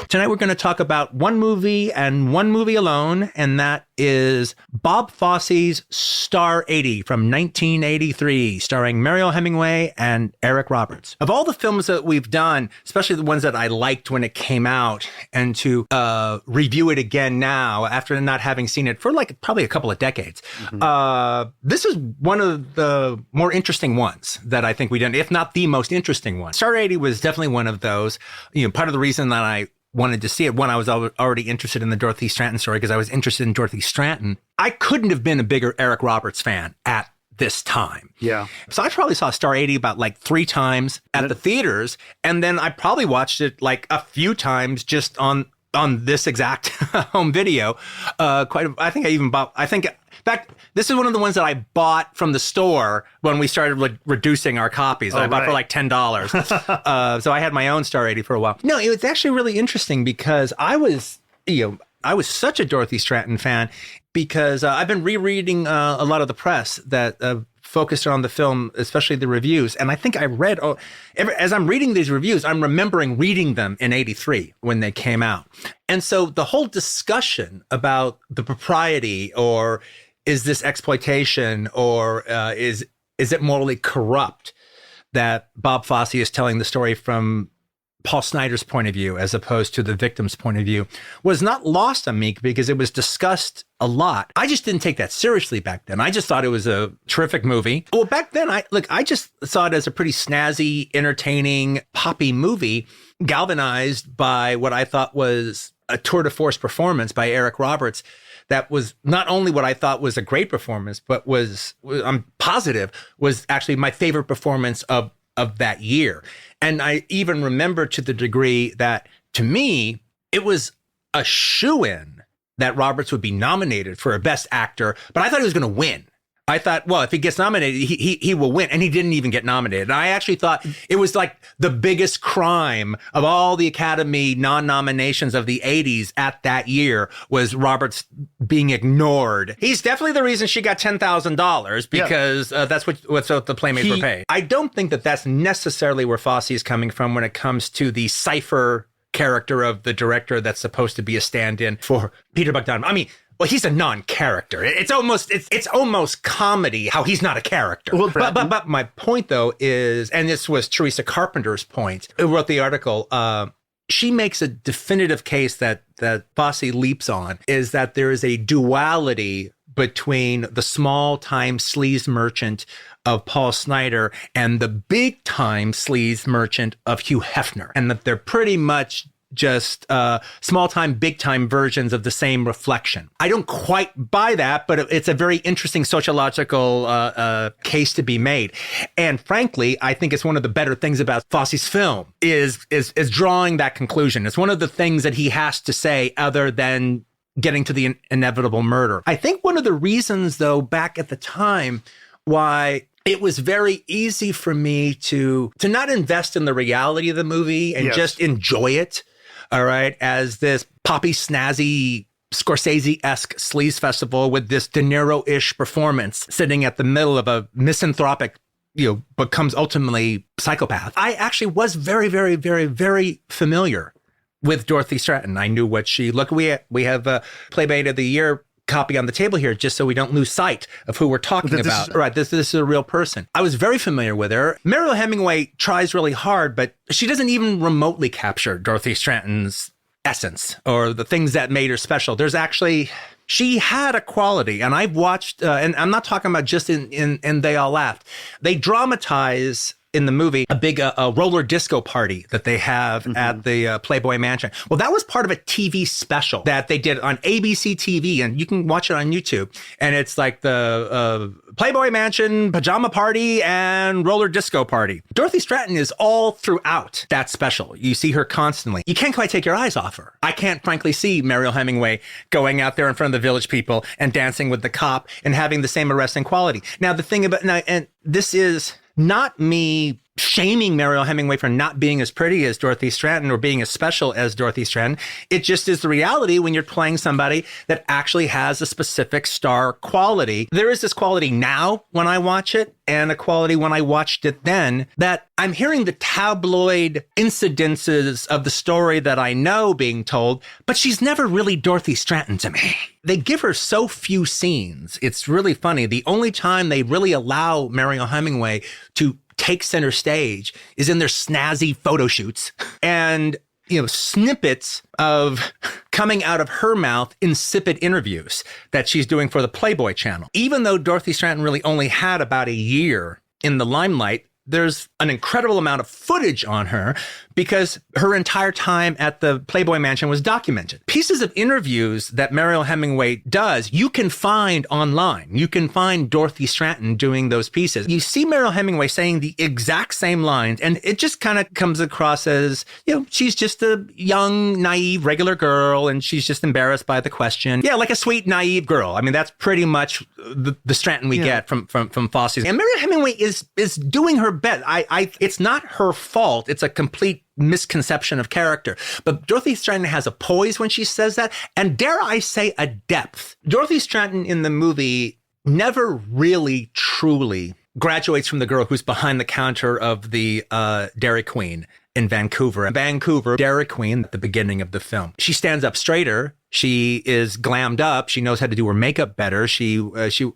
Tonight we're going to talk about one movie and one movie alone, and that is Bob Fosse's Star 80 from 1983, starring Mariel Hemingway and Eric Roberts. Of all the films that we've done, especially the ones that I liked when it came out, and to review it again now after not having seen it for like probably a couple of decades, this is one of the more interesting ones that I think we done, if not the most interesting one. Star 80 was definitely one of those. Part of the reason that I wanted to see it, one, I was already interested in the Dorothy Stranton story because I was interested in Dorothy Stranton. I couldn't have been a bigger Eric Roberts fan at this time. Yeah. So I probably saw Star 80 about like 3 times at the theaters, and then I probably watched it like a few times just on this exact home video. In fact, this is one of the ones that I bought from the store when we started reducing our copies. I bought for like $10. So I had my own Star 80 for a while. No, it was actually really interesting because I was such a Dorothy Stranton fan because I've been rereading a lot of the press that focused on the film, especially the reviews. And I think I read, as I'm reading these reviews, I'm remembering reading them in 83 when they came out. And so the whole discussion about the propriety, or is this exploitation, or is it morally corrupt that Bob Fosse is telling the story from Paul Snider's point of view as opposed to the victim's point of view, was not lost on me because it was discussed a lot. I just didn't take that seriously back then. I just thought it was a terrific movie. Well, back then, I just saw it as a pretty snazzy, entertaining, poppy movie, galvanized by what I thought was a tour de force performance by Eric Roberts. That was not only what I thought was a great performance, but I'm positive, was actually my favorite performance of that year. And I even remember to the degree that, to me, it was a shoo-in that Roberts would be nominated for a Best Actor, but I thought he was going to win. I thought, well, if he gets nominated, he will win. And he didn't even get nominated. And I actually thought it was like the biggest crime of all the Academy non-nominations of the 80s at that year was Roberts being ignored. He's definitely the reason she got $10,000 because that's what the Playmates were paid. I don't think that that's necessarily where Fosse is coming from when it comes to the cipher character of the director that's supposed to be a stand-in for Peter Bogdanovich. I mean, well, he's a non-character. It's almost comedy how he's not a character. Well, but my point, though, is, and this was Teresa Carpenter's point, who wrote the article, she makes a definitive case that Fosse leaps on, is that there is a duality between the small-time sleaze merchant of Paul Snider and the big-time sleaze merchant of Hugh Hefner, and that they're pretty much just small-time, big-time versions of the same reflection. I don't quite buy that, but it's a very interesting sociological case to be made. And frankly, I think it's one of the better things about Fosse's film is drawing that conclusion. It's one of the things that he has to say other than getting to the inevitable murder. I think one of the reasons, though, back at the time, why it was very easy for me to not invest in the reality of the movie and just enjoy it, all right, as this poppy, snazzy, Scorsese-esque sleaze festival with this De Niro-ish performance sitting at the middle of a misanthropic, becomes ultimately psychopath. I actually was very, very, very, very familiar with Dorothy Stranton. I knew what she looked. We have a Playmate of the Year copy on the table here, just so we don't lose sight of who we're talking about. Right, this is a real person. I was very familiar with her. Mariel Hemingway tries really hard, but she doesn't even remotely capture Dorothy Stranton's essence or the things that made her special. She had a quality, and I've watched, and I'm not talking about just in They All Laughed. They dramatize in the movie a big roller disco party that they have at the Playboy Mansion. Well, that was part of a TV special that they did on ABC TV, and you can watch it on YouTube. And it's like the Playboy Mansion pajama party and roller disco party. Dorothy Stranton is all throughout that special. You see her constantly. You can't quite take your eyes off her. I can't frankly see Mariel Hemingway going out there in front of the Village People and dancing with the cop and having the same arresting quality. Now, the thing about, and this is not me shaming Mariel Hemingway for not being as pretty as Dorothy Stranton or being as special as Dorothy Stranton. It just is the reality when you're playing somebody that actually has a specific star quality. There is this quality now when I watch it, and a quality when I watched it then, that I'm hearing the tabloid incidences of the story that I know being told, but she's never really Dorothy Stranton to me. They give her so few scenes. It's really funny. The only time they really allow Mariel Hemingway to take center stage is in their snazzy photo shoots and, snippets of coming out of her mouth insipid interviews that she's doing for the Playboy channel. Even though Dorothy Stranton really only had about a year in the limelight, there's an incredible amount of footage on her because her entire time at the Playboy Mansion was documented. Pieces of interviews that Mariel Hemingway does, you can find online. You can find Dorothy Stranton doing those pieces. You see Mariel Hemingway saying the exact same lines, and it just kind of comes across as, she's just a young, naive, regular girl, and she's just embarrassed by the question. Yeah, like a sweet, naive girl. I mean, that's pretty much the Stranton we get from Fosse. And Mariel Hemingway is doing her best. It's not her fault. It's a complete misconception of character. But Dorothy Stranton has a poise when she says that, and dare I say, a depth. Dorothy Stranton in the movie never really truly graduates from the girl who's behind the counter of the Dairy Queen in Vancouver. In Vancouver, Dairy Queen at the beginning of the film. She stands up straighter. She is glammed up. She knows how to do her makeup better.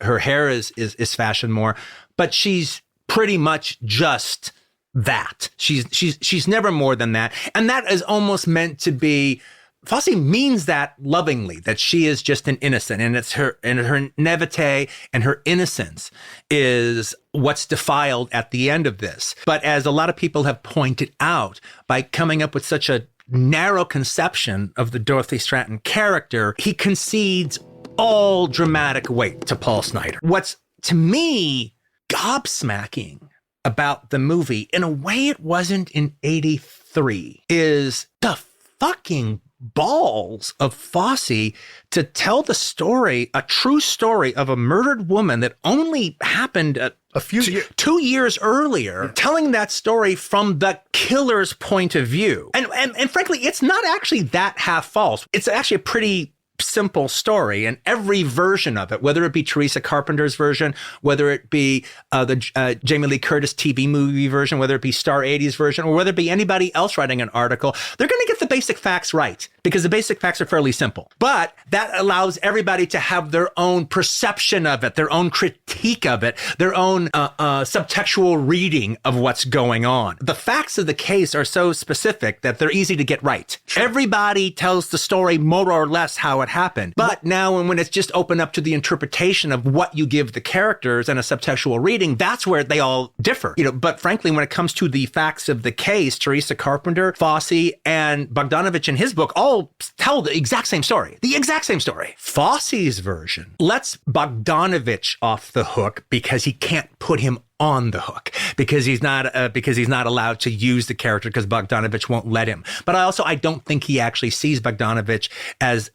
Her hair is fashioned more, but she's pretty much just that. She's never more than that. And that is almost meant to be, Fosse means that lovingly, that she is just an innocent, and it's her naivete and her innocence is what's defiled at the end of this. But as a lot of people have pointed out, by coming up with such a narrow conception of the Dorothy Stranton character, he concedes all dramatic weight to Paul Snider. What's, to me, gobsmacking about the movie, in a way it wasn't in 83, is the fucking balls of Fosse to tell the story, a true story of a murdered woman that only happened a few 2 years earlier, telling that story from the killer's point of view. And frankly, it's not actually that half false. It's actually a pretty simple story, and every version of it, whether it be Teresa Carpenter's version, whether it be the Jamie Lee Curtis TV movie version, whether it be Star 80's version, or whether it be anybody else writing an article, they're going to get the basic facts right because the basic facts are fairly simple. But that allows everybody to have their own perception of it, their own critique of it, their own subtextual reading of what's going on. The facts of the case are so specific that they're easy to get right. Sure. Everybody tells the story more or less how it happened. But now when it's just open up to the interpretation of what you give the characters and a subtextual reading, that's where they all differ. But frankly, when it comes to the facts of the case, Teresa Carpenter, Fosse, and Bogdanovich in his book all tell the exact same story. The exact same story. Fosse's version lets Bogdanovich off the hook because he can't put him on the hook because he's not allowed to use the character because Bogdanovich won't let him. But I don't think he actually sees Bogdanovich as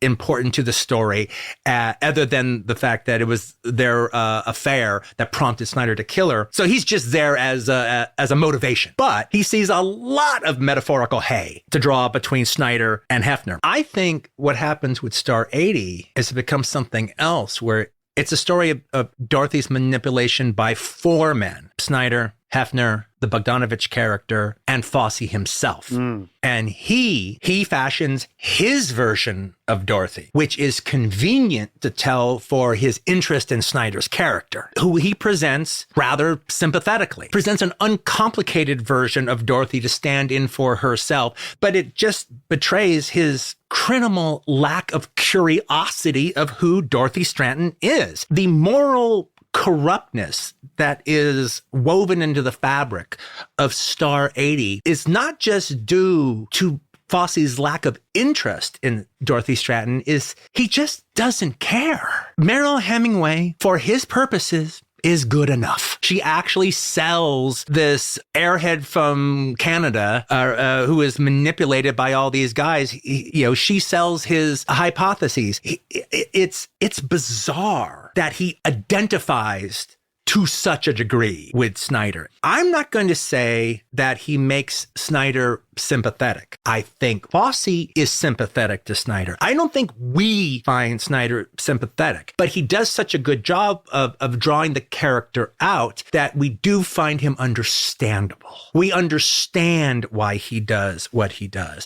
important to the story, other than the fact that it was their affair that prompted Snider to kill her. So he's just there as a motivation. But he sees a lot of metaphorical hay to draw between Snider and Hefner. I think what happens with Star 80 is it becomes something else where it's a story of Dorothy's manipulation by four men: Snider, Hefner, the Bogdanovich character, and Fosse himself. And he fashions his version of Dorothy, which is convenient to tell for his interest in Snider's character, who he presents rather sympathetically, presents an uncomplicated version of Dorothy to stand in for herself, but it just betrays his criminal lack of curiosity of who Dorothy Stranton is. The moral corruptness that is woven into the fabric of Star 80 is not just due to Fosse's lack of interest in Dorothy Stranton, is he just doesn't care. Mariel Hemingway, for his purposes, is good enough. She actually sells this airhead from Canada who is manipulated by all these guys. She sells his hypotheses. It's bizarre that he identifies to such a degree with Snyder. I'm not going to say that he makes Snyder sympathetic. I think Fosse is sympathetic to Snyder. I don't think we find Snyder sympathetic, but he does such a good job of drawing the character out that we do find him understandable. We understand why he does what he does.